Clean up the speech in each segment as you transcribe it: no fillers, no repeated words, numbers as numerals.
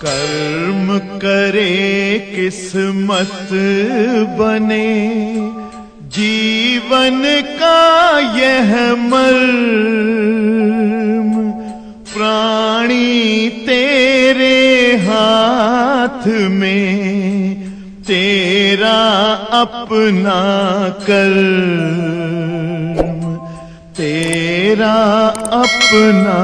कर्म करे किस्मत बने, जीवन का यह मर्म, प्राणी तेरे हाथ में, तेरा अपना कर्म, तेरा अपना।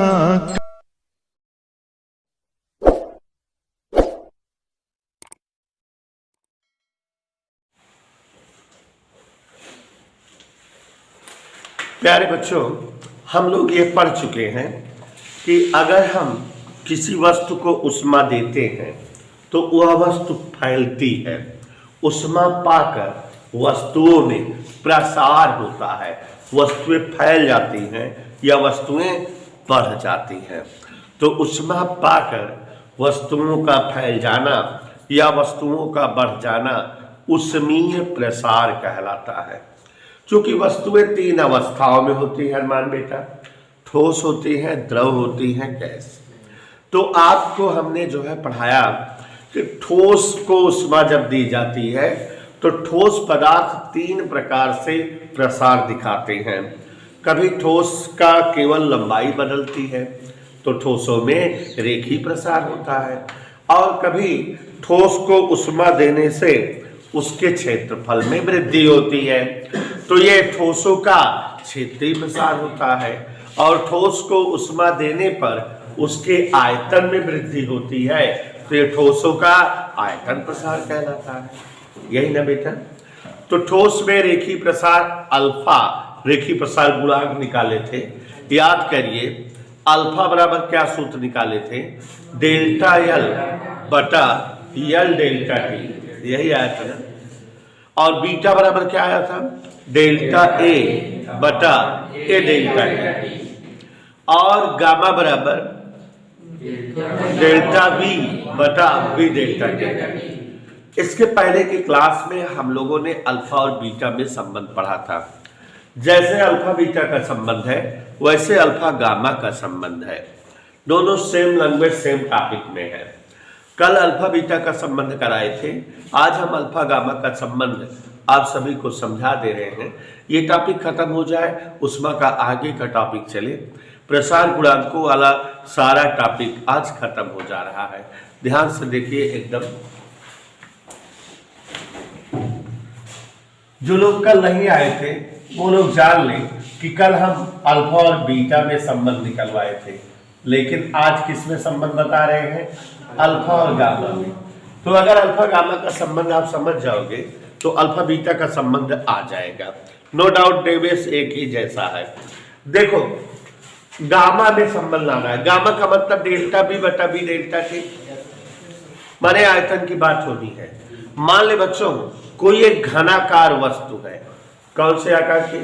प्यारे बच्चों, हम लोग ये पढ़ चुके हैं कि अगर हम किसी वस्तु को उष्मा देते हैं तो वह वस्तु फैलती है। उष्मा पाकर वस्तुओं में प्रसार होता है, वस्तुएं फैल जाती हैं या वस्तुएं बढ़ जाती हैं। तो उष्मा पाकर वस्तुओं का फैल जाना या वस्तुओं का बढ़ जाना उष्मीय प्रसार कहलाता है। क्योंकि वस्तुएं तीन अवस्थाओं में होती हैं मान बेटा, ठोस होती हैं, द्रव होती हैं, गैस। तो आपको हमने जो है पढ़ाया कि ठोस को उष्मा जब दी जाती है तो ठोस पदार्थ तीन प्रकार से प्रसार दिखाते हैं। कभी ठोस का केवल लंबाई बदलती है तो ठोसों में रेखीय प्रसार होता है, और कभी ठोस को उष्मा देने से उसके क्षेत्रफल में वृद्धि होती है तो ये ठोसों का क्षेत्रीय प्रसार होता है, और ठोस को उष्मा देने पर उसके आयतन में वृद्धि होती है तो ये ठोसों का आयतन प्रसार कहलाता है। यही ना बेटा। तो ठोस में रेखीय प्रसार अल्फा, रेखीय प्रसार गुणांक निकाले थे, याद करिए। अल्फा बराबर क्या सूत्र निकाले थे? डेल्टा एल बटा एल डेल्टा टी, यही आया था ना। और बीटा बराबर क्या आया था? डेल्टा ए बटा ए डेल्टा टी। और गामा बराबर डेल्टा बी बटा बी डेल्टा टी। इसके पहले की क्लास में हम लोगों ने अल्फा और बीटा में संबंध पढ़ा था। जैसे अल्फा बीटा का संबंध है वैसे अल्फा गामा का संबंध है। दोनों सेम लैंग्वेज सेम टॉपिक में है। कल अल्फा बीटा का संबंध कराए थे, आज हम अल्फा गामा का संबंध आप सभी को समझा दे रहे हैं। ये टॉपिक खत्म हो जाए, उष्मा का आगे का टॉपिक चले। प्रसार गुणांकों वाला सारा टॉपिक आज खत्म हो जा रहा है। ध्यान से देखिए एकदम। जो लोग कल नहीं आए थे वो लोग जान लें कि कल हम अल्फा और बीटा में संबंध निकलवाए थे, लेकिन आज किस में संबंध बता रहे हैं? अल्फा और गामा में। तो अगर अल्फा गामा का संबंध आप समझ जाओगे तो अल्फा बीटा का संबंध आ जाएगा। नो डाउट डेविस एक ही जैसा है। देखो गामा में संबंध लाना है। गामा का मतलब डेल्टा बी बटा बी डेल्टा टी, माने आयतन की बात होनी है। मान ले बच्चों कोई एक घनाकार वस्तु है। कौन से आकार की?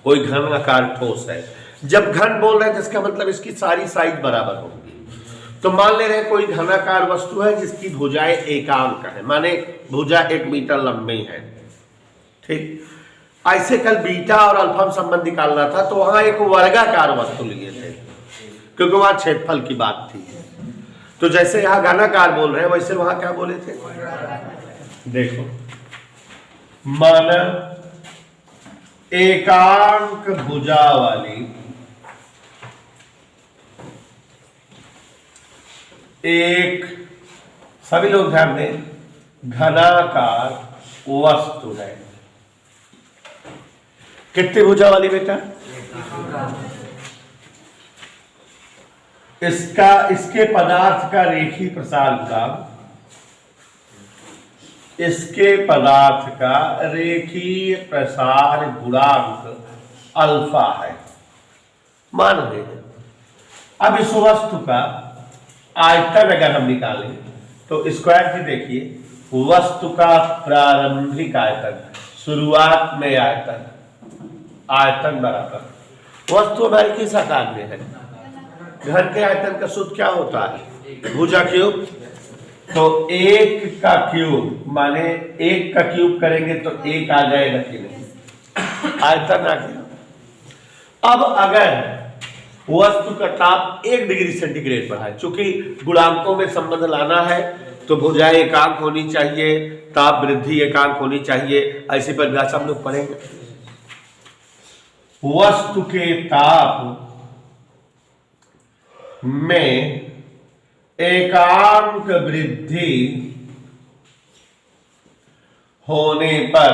कोई घनाकार ठोस है। जब घन बोल रहे हैं जिसका मतलब इसकी सारी साइज बराबर होगी। तो मान ले रहे कोई घनाकार वस्तु है जिसकी भुजाएं एकांक है, माने भुजा 1 मीटर लंबी है। ठीक, ऐसे कल बीटा और अल्फा में संबंध निकालना था तो वहां एक वर्गाकार वस्तु लिए थे क्योंकि वहां क्षेत्रफल की बात थी। तो जैसे यहां घनाकार बोल रहे हैं वैसे वहां क्या बोले थे? देखो माना एकांक भुजा वाली एक, सभी लोग ध्यान दें, घनाकार वस्तु है। कितनी भुजा वाली बेटा? इसके पदार्थ का रेखीय प्रसार गुणांक, इसके पदार्थ का रेखीय प्रसार गुणांक अल्फा है, मान रहे हैं। अब इस वस्तु का आयतन अगर हम निकालें तो स्क्वायर की देखिए, वस्तु का प्रारंभिक आयतन, शुरुआत में आयतन, आयतन बराबर वस्तु हमारी किस आकार में है? घन के आयतन का सूत्र क्या होता है? भुजा क्यूब। तो 1 का क्यूब माने 1 का क्यूब करेंगे तो 1 आ जाएगा कि नहीं? आयतन आ गया। अब अगर वस्तु का ताप 1 डिग्री सेंटीग्रेड बढ़ा है। चूंकि गुणांकों में संबंध लाना है तो भुजाएं एकांक होनी चाहिए, ताप वृद्धि एकांक होनी चाहिए, ऐसी परिभाषा हम लोग पढ़ेंगे। वस्तु के ताप में एकांक वृद्धि होने पर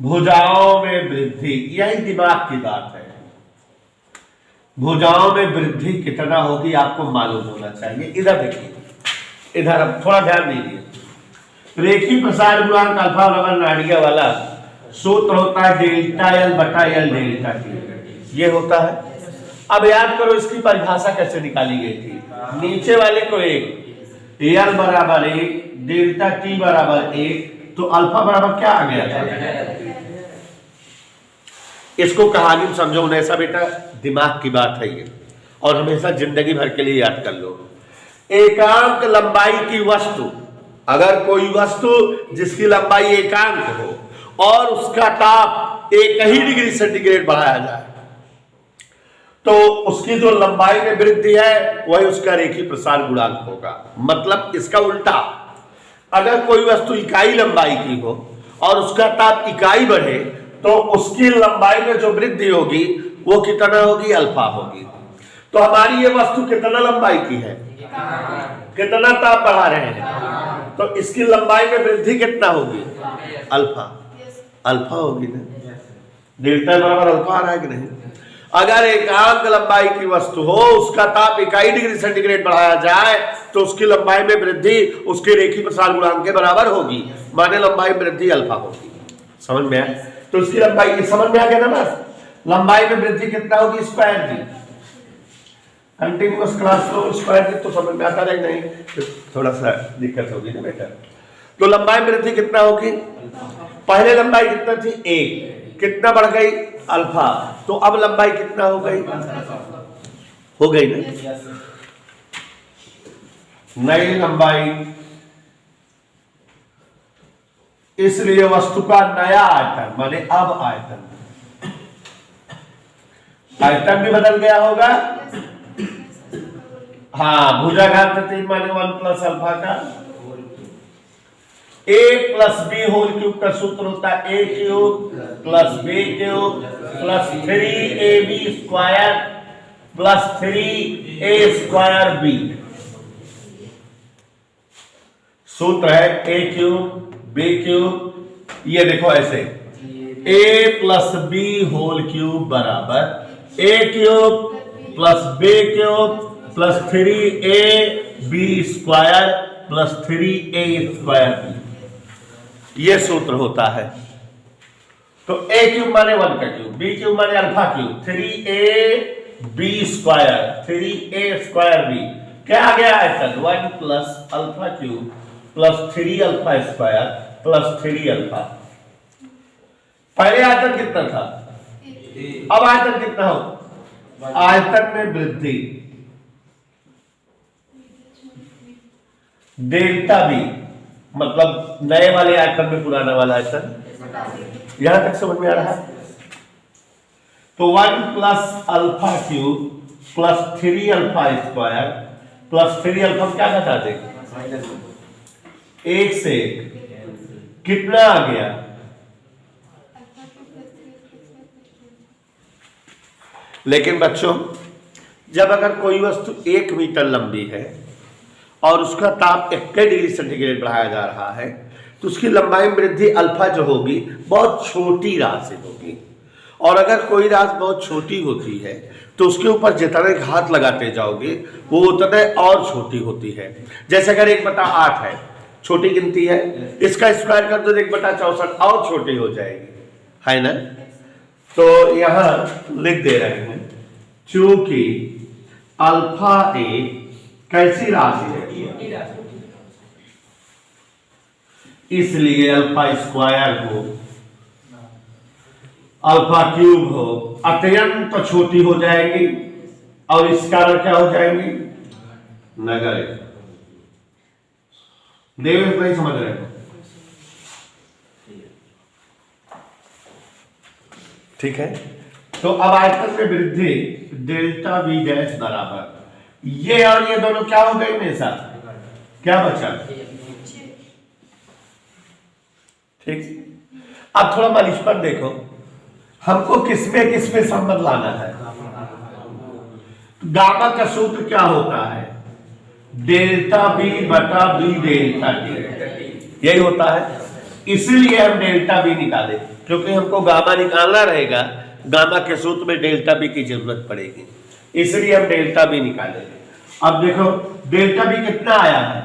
भुजाओं में वृद्धि, यही दिमाग की बात है। भुजाओं में वृद्धि कितना होगी आपको मालूम होना चाहिए। इधर देखिए, इधर अब थोड़ा ध्यान दीजिए। रेखीय प्रसार गुणांक अल्फा बराबर नाड़िया वाला सूत्र होता है डेल्टा एल बटा एल डेल्टा टी, ये होता है। अब याद करो इसकी परिभाषा कैसे निकाली गई थी। नीचे वाले को 1, एल बराबर 1, डेल्टा टी बराबर 1, तो अल्फा बराबर क्या आ गया था। इसको कहानी में समझो ऐसा बेटा, दिमाग की बात है ये, और हमेशा जिंदगी भर के लिए याद कर लो। एकांक लंबाई की वस्तु, अगर कोई वस्तु जिसकी लंबाई एकांक हो और उसका ताप 1 ही डिग्री सेंटीग्रेड बढ़ाया जाए तो उसकी जो लंबाई में वृद्धि है वही उसका रेखीय प्रसार गुणांक होगा। मतलब इसका उल्टा, अगर कोई वस्तु इकाई लंबाई की हो और उसका ताप इकाई बढ़े तो उसकी लंबाई में जो वृद्धि होगी वो कितना होगी, अल्फा होगी। तो हमारी ये वस्तु कितना लंबाई की है, कितना ताप बढ़ा रहे हैं, तो इसकी लंबाई में वृद्धि कितना होगी, अल्फा, अल्फा होगी ना। डेल्टा बराबर अल्फा आ रहा है कि नहीं। अगर एकांक लंबाई की वस्तु हो, उसका ताप 1 डिग्री सेंटीग्रेड बढ़ाया जाए तो उसकी लंबाई में वृद्धि उसके रेखीय प्रसार गुणांक के बराबर होगी, माने लंबाई में वृद्धि अल्फा होगी। समझ में आया। तो उसकी लंबाई समझ में आ गया ना बस। लंबाई में वृद्धि कितना होगी, स्क्वायर जी, कंटिन्यूअस क्लास लो स्क्वायर जी, तो समझ में आता है नहीं, थोड़ा सा दिक्कत होगी ना बेटा। तो लंबाई में वृद्धि कितना होगी, पहले लंबाई कितना थी 1, कितना बढ़ गई अल्फा, तो अब लंबाई कितना हो गई, हो गई ना। नई लंबाई, इसलिए वस्तु का नया आयतन माने अब आयतन, आयतन भी बदल गया होगा। हाँ, भुजाघात 3 माने 1 प्लस अल्फा का a plus B whole cube का सूत्र होता है a cube plus b cube plus 3ab square plus 3a square b। सूत्र है a क्यूब b क्यूब, ये देखो ऐसे a plus B whole cube बराबर a cube plus b cube plus 3ab square plus 3a square b, ये सूत्र होता है। तो a क्यूब माने 1 का क्यूब, b क्यूब माने alpha cube, 3ab square 3a square b, क्या आ गया आयतन 1 plus alpha cube plus 3 alpha square plus 3 alpha. पहले आयतन कितना था, अब आयतन कितना हो, आयतन में वृद्धि डेल्टा बी, मतलब नए वाले आयतन में पुराना वाला आयतन। यहां तक समझ में आ रहा है। तो 1 plus alpha cube plus 3 alpha square plus 3 alpha क्या घटा देगा, 1 से 1 कितना आ गया, लेकिन बच्चों जब अगर कोई वस्तु 1 मीटर लंबी है और उसका ताप 1 डिग्री सेंटीग्रेड बढ़ाया जा रहा है तो उसकी लंबाई में वृद्धि अल्फा जो होगी बहुत छोटी राशि होगी। और अगर कोई राशि बहुत छोटी होती है तो उसके ऊपर जितने घात लगाते जाओगे वो उतने और छोटी होती है। जैसे अगर 1/8 है, छोटी गिनती है, इसका स्क्वायर कर दो 1/64 और छोटी हो जाएगी, है ना। तो यहां लिख दे रहे हैं चूंकि अल्फा एक कैसी राशि है, इसलिए अल्फा स्क्वायर हो अल्फा क्यूब हो अत्यंत तो छोटी हो जाएगी और इस कारण क्या हो जाएंगी, नगर। देवेश नहीं समझ रहे हो, ठीक है। तो अब आयतन में वृद्धि डेल्टा वी डैश बराबर ये और ये दोनों क्या हो गए मेरे साथ, क्या बचा, ठीक। अब थोड़ा मालिश पर देखो, हमको किसमें संबंध लाना है। गामा का सूत्र क्या होता है, डेल्टा बी बटा बी डेल्टा टी, यही होता है। इसीलिए हम डेल्टा बी निकाले, क्योंकि हमको गामा निकालना रहेगा, गामा के सूत्र में डेल्टा बी की जरूरत पड़ेगी, इसलिए हम डेल्टा बी निकाले। अब देखो डेल्टा बी कितना आया है,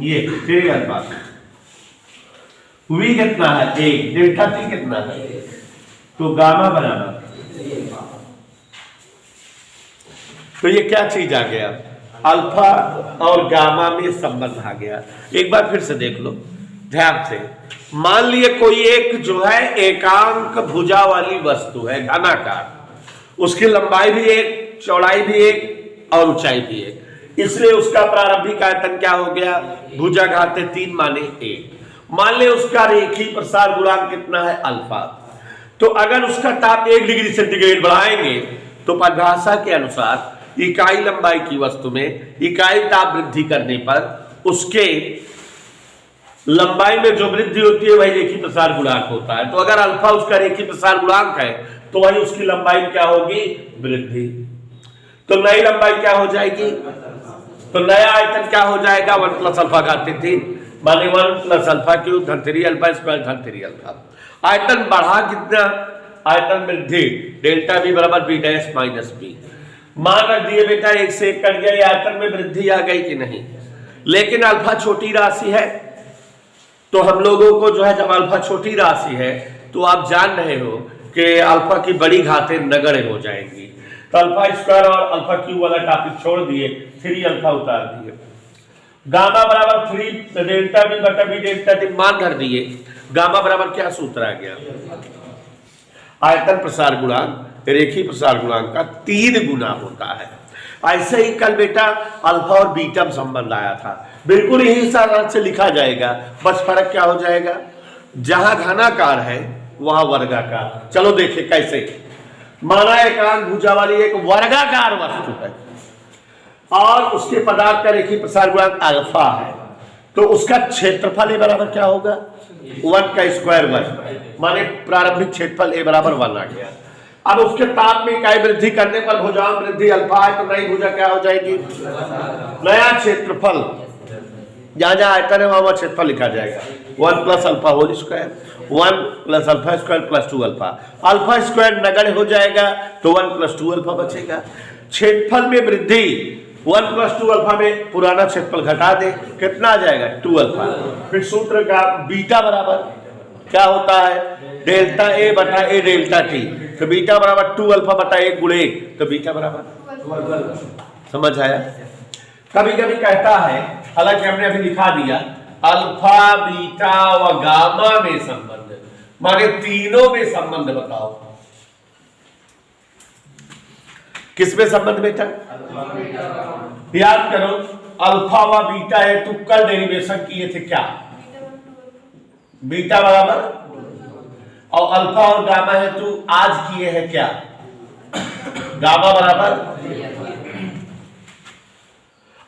ये 3 अल्फा, वी कितना है 1, डेल्टा टी कितना है, तो गामा बराबर, तो ये क्या चीज आ गया, अल्फा और गामा में संबंध आ गया। एक बार फिर से देख लो ध्यान से। मान लिए कोई एक जो है एकांक भुजा वाली वस्तु है, घनाकार, उसकी लंबाई भी एक, चौड़ाई भी एक और ऊंचाई भी एक, इसलिए उसका प्रारंभिक आयतन क्या हो गया, भुजा घाते 3 माने 1। मान ले उसका रेखी प्रसार गुणांक कितना है अल्फा, तो अगर उसका ताप 1 डिग्री सेंटीग्रेड बढ़ाएंगे तो परिभाषा के अनुसार इकाई लंबाई की वस्तु में इकाई ताप वृद्धि करने पर उसके लंबाई में जो वृद्धि होती है वही रेखी प्रसार गुणांक होता है। तो अगर अल्फा उसका रेखी प्रसार गुणांक है तो वही उसकी लंबाई क्या होगी, वृद्धि। तो नई लंबाई क्या हो जाएगी, तो नया आयतन क्या हो जाएगा, 1 प्लस अल्फा घाते 3 माने 1 प्लस अल्फा क्यूब धन 3 अल्फा स्क्वायर धन 3 अल्फा। आयतन बढ़ा कितना, आयतन वृद्धि डेल्टा बी बराबर बी डैश माइनस बी। मान रख दिए बेटा 1 से 1 कट गया, आयतन में वृद्धि आ गई कि नहीं, लेकिन अल्फा छोटी राशि है, तो हम लोगों को जो है जब अल्फा छोटी राशि है तो आप जान रहे हो कि अल्फा की बड़ी घातें नगण्य हो जाएंगी, तो अल्फा स्क्वायर और अल्फा क्यूब वाला टॉपिक छोड़ दिए, 3 अल्फा उतार दिए। गामा बराबर 3 डेल्टा बी बटा बी डेल्टा टी मान धर दिए। गामा बराबर क्या सूत्र आ गया, आयतन प्रसार गुणांक रेखी प्रसार गुणांक का 3 गुना होता है। ऐसे ही कल बेटा अल्फा और बीटा में संबंध आया था, बिल्कुल यही सारा से लिखा जाएगा, बस फर्क क्या हो जाएगा, जहां घनाकार है वहां वर्गाकार। चलो देखिए कैसे, माना एकांक भुजा वाली एक वर्गाकार वस्तु है और उसके पदार्थ का रेखी प्रसार गुणांक अल्फा है, तो उसका क्षेत्रफल ए बराबर क्या होगा, 1 का स्क्वायर 1 माने प्रारंभिक क्षेत्रफल ए बराबर 1 आ गया। अब उसके ताप में इकाई वृद्धि करने पर भुजाओं वृद्धि अल्फा है, तो नई भुजा क्या हो जाएगी, नया क्षेत्रफल, जहां जहां आयतन है वहां क्षेत्रफल लिखा जाएगा, 1 plus alpha whole square 1 plus alpha square plus 2 alpha. Alpha square नगण्य हो जाएगा तो 1 प्लस 2 अल्फा बचेगा। क्षेत्रफल में वृद्धि 1 प्लस 2 अल्फा में पुराना क्षेत्रफल घटा दे, कितना आ जाएगा 2 अल्फा। फिर सूत्र का बीटा बराबर क्या होता है, डेल्टा ए बटा ए डेल्टा टी, तो बीटा बराबर 2 अल्फा बटा 1 गुणे 1, तो बीटा बराबर, समझ आया। कभी कभी कहता है, हालांकि हमने अभी लिखा दिया, अल्फा बीटा व गामा में संबंध, माने तीनों में संबंध बताओ। किसमें संबंध बेटा, याद करो, अल्फा व बीटा है, तो कल डेरिवेशन किए थे क्या, बीटा बराबर, और अल्फा और गामा है तो आज किए हैं क्या, गामा बराबर।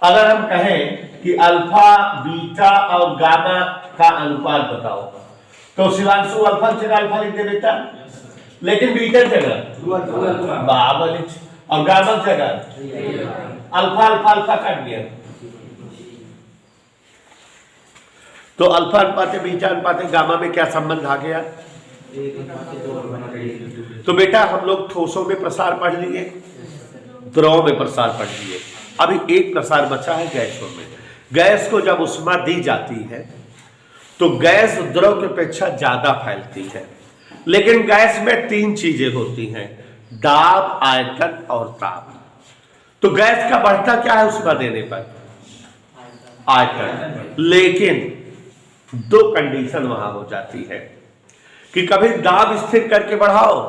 अगर हम कहें कि अल्फा बीटा और गामा का अनुपात बताओ, तो शिवांशु अल्फा जगह अल्फा लिख दे बेटा, लेकिन बीटा जगह बाबल और गामा जगह अल्फा अल्फा अल्फा काट दिया, तो अल्फा अनुपात बीटा अनुपात गामा में क्या संबंध आ गया। तो बेटा हम लोग ठोसों में प्रसार पढ़ लिए, द्रव में प्रसार पढ़ लिए, अभी एक प्रसार बचा है गैसों में। गैस को जब उष्मा दी जाती है तो गैस द्रव की अपेक्षा ज्यादा फैलती है, लेकिन गैस में 3 चीजें होती हैं, दाब, आयतन और ताप। तो गैस का बढ़ता क्या है उष्मा देने पर, आयतन, लेकिन 2 कंडीशन वहां हो जाती है कि कभी दाब स्थिर करके बढ़ाओ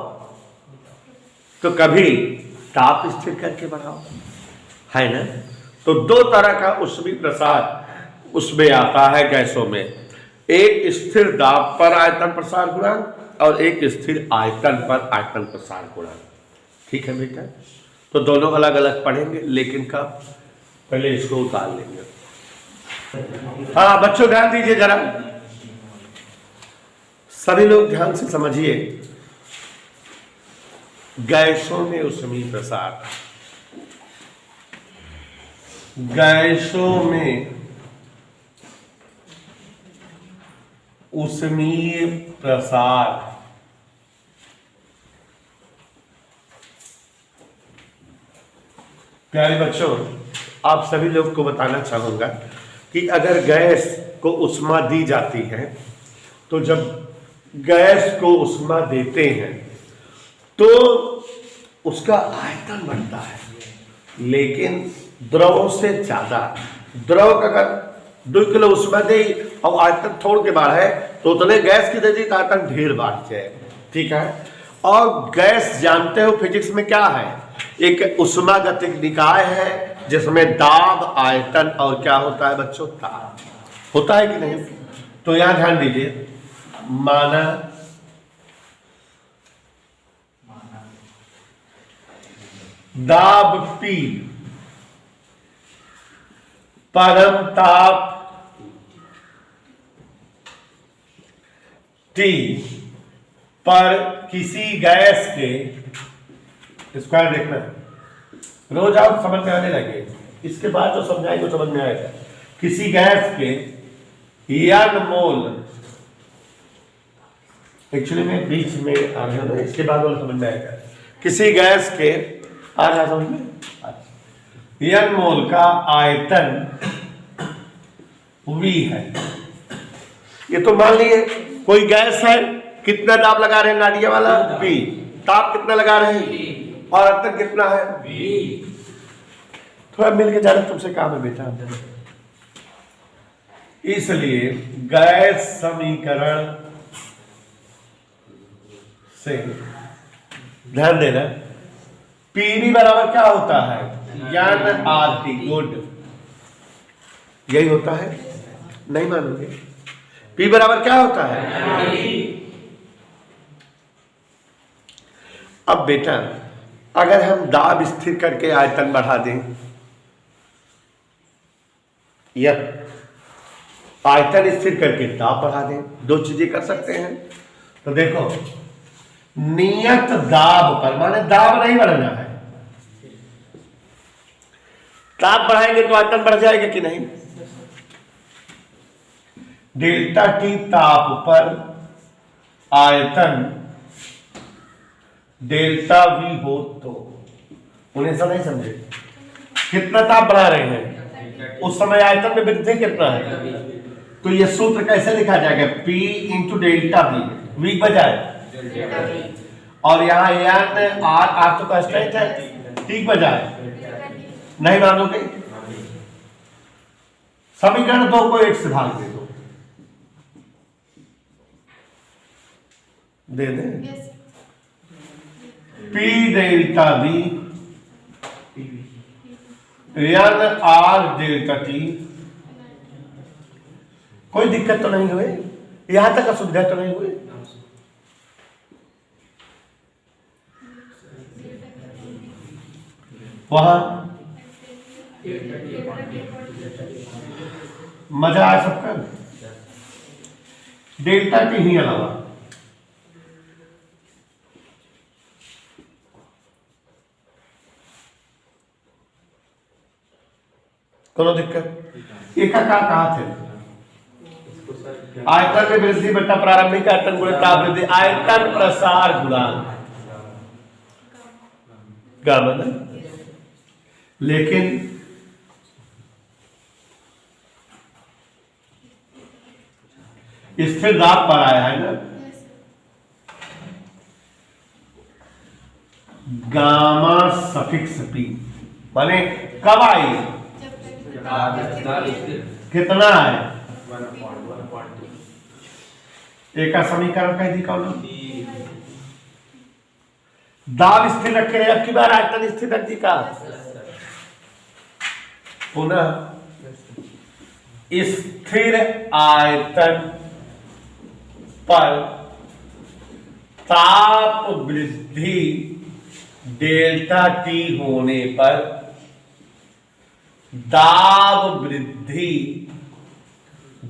तो कभी ताप स्थिर करके बढ़ाओ, है ना। तो 2 तरह का ऊष्मी प्रसार उसमें आता है गैसों में, एक स्थिर दाब पर आयतन प्रसार गुणांक और एक स्थिर आयतन पर आयतन प्रसार गुणांक। ठीक है बेटा, तो दोनों अलग अलग पढ़ेंगे, लेकिन कब, पहले इसको उतार लेंगे। हाँ बच्चों ध्यान दीजिए जरा, सभी लोग ध्यान से समझिए। गैसों में ऊष्मीय प्रसार, गैसों में ऊष्मीय प्रसार, प्यारे बच्चों आप सभी लोग को बताना चाहूंगा कि अगर गैस को ऊष्मा दी जाती है तो जब गैस को ऊष्मा देते हैं तो उसका आयतन बढ़ता है, लेकिन द्रव से ज्यादा। द्रव का अगर 2 किलो ऊष्मा दे और आयतन थोड़ के बढ़े तो उतने गैस की दे दी तो आयतन ढेर बढ़ जाए। ठीक है, और गैस जानते हो फिजिक्स में क्या है, एक ऊष्मागतिक निकाय है जिसमें दाब, आयतन और क्या होता है बच्चों, ताप होता है कि नहीं। तो यहां ध्यान दीजिए, माना दाब P, परम ताप T पर किसी गैस के, स्क्वायर देखना रोज आप समझ में आने लगे, इसके बाद जो समझाएंगे समझ में आएगा। किसी गैस के n मोल, एक्चुअली में बीच में आ गया, इसके बाद वाला समझ में आएगा। किसी गैस के आ रहा समझ में, n मोल का आयतन V है। ये तो मान लिए कोई गैस है, कितना दाब लगा रहे हैं नाड़िया वाला V, ताप कितना लगा रहे हैं और आयतन कितना है V। थोड़ा मिलके जाना तुमसे काम है बेटा। इसलिए गैस समीकरण से ध्यान देना, पीवी बराबर क्या होता है, यान आरटी, गुड, यही होता है, नहीं मानोगे। पी बराबर क्या होता है। अब बेटा अगर हम दाब स्थिर करके आयतन बढ़ा दें या आयतन स्थिर करके दाब बढ़ा दें, 2 चीजें कर सकते हैं। तो देखो, नियत दाब पर, माने दाब नहीं बढ़ना है, दाब बढ़ाएंगे तो आयतन बढ़ जाएगा कि नहीं। डेल्टा टी ताप पर आयतन डेल्टा वी हो तो, उन्हें सब नहीं समझे, कितना ताप बढ़ा रहे हैं उस समय आयतन में वृद्धि कितना है। तो ये सूत्र कैसे लिखा जाएगा, P into delta V, V बजाय और यहाँ एन आर तो कांस्टेंट है, टी बजाय, नहीं मानोगे। समीकरण 2 को 1 से भाग दे दो, दे दे P delta V N R delta T. कोई दिक्कत तो नहीं हुई, यहां तक असुविधा तो नहीं हुई। वहां मजा आ सबका, डेल्टा टी ही अलावा कोनो दिक्कत। एक का कहा थे, आयतन में वृद्धि बटा प्रारंभिक आयतन गुणित ताप वृद्धि, आयतन प्रसार गुणांक गामा। लेकिन स्थिर दाब पर आया है ना, गामा सफिक्स पी, माने कब आई, कितना है, एक का समीकरण कह दी कौन, दाब स्थिर रखे रहे, अब की बार आयतन स्थिर रख दी का, पुनः स्थिर आयतन पर ताप वृद्धि डेल्टा टी होने पर दाब वृद्धि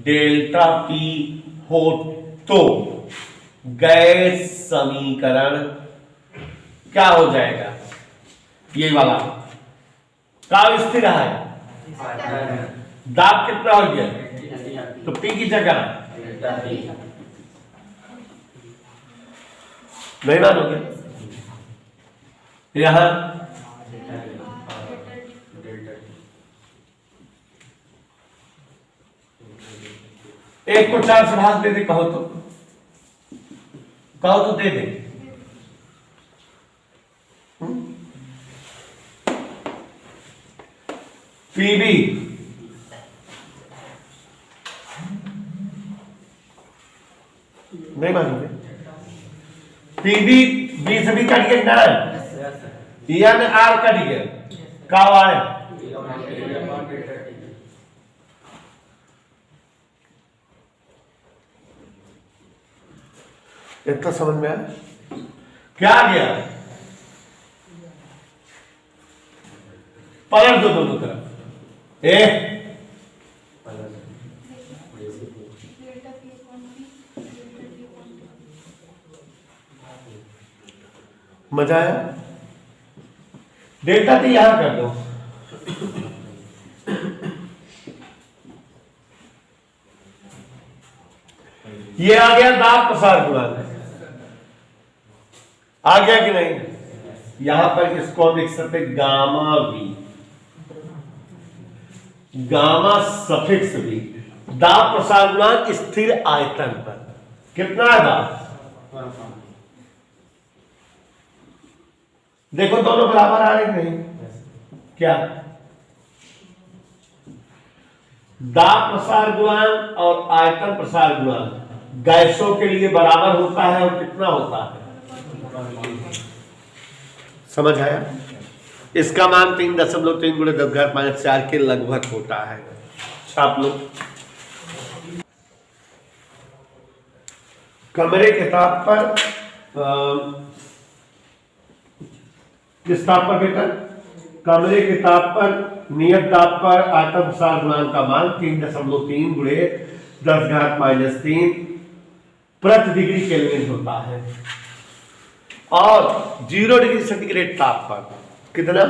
डेल्टा पी हो तो गैस समीकरण क्या हो जाएगा? ये वाला ताप स्थिर है, दाब कितना हो गया? तो पी की जगह नहीं मानोगे? यहां एक को 4 से भाग दे दे, कहो तो दे दे। पीबी नहीं मानोगे? पीबी बी से भी कट गया, एन आर कट गया, कब आए? इतना समझ में आया? क्या गया? पलट दो दोनों तरफ। मजा आया? डेल्टा टी यहां कर दो। ये आ गया दाब प्रसार गुणांक, आ गया कि नहीं? यहां पर इसको हम लिख सकते gamma V, gamma suffix V. दाब प्रसार गुणांक स्थिर आयतन पर कितना है दाब? देखो दोनों बराबर आ रहे नहीं? क्या दाब प्रसार गुणांक और आयतन प्रसार गुणांक गैसों के लिए बराबर होता है और कितना होता है? समझ आया? इसका मान 3.3 × 10⁻⁴ के लगभग होता है। छाप लो। कमरे के ताप पर किस ताप पर बेटा? कमरे के ताप पर नियत ताप पर आयतन प्रसार गुणांक का मान 3.3 × 10⁻³ प्रति डिग्री केल्विन होता है। और 0 डिग्री सेंटीग्रेड ताप पर कितना?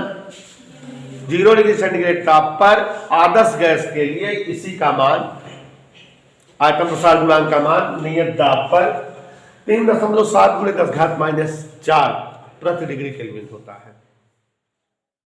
0 डिग्री सेंटीग्रेड ताप पर आदर्श गैस के लिए इसी का मान, आयतन प्रसार गुणांक का मान नियत दाब पर 3.7 × 10⁻⁴ प्रति डिग्री केल्विन होता है।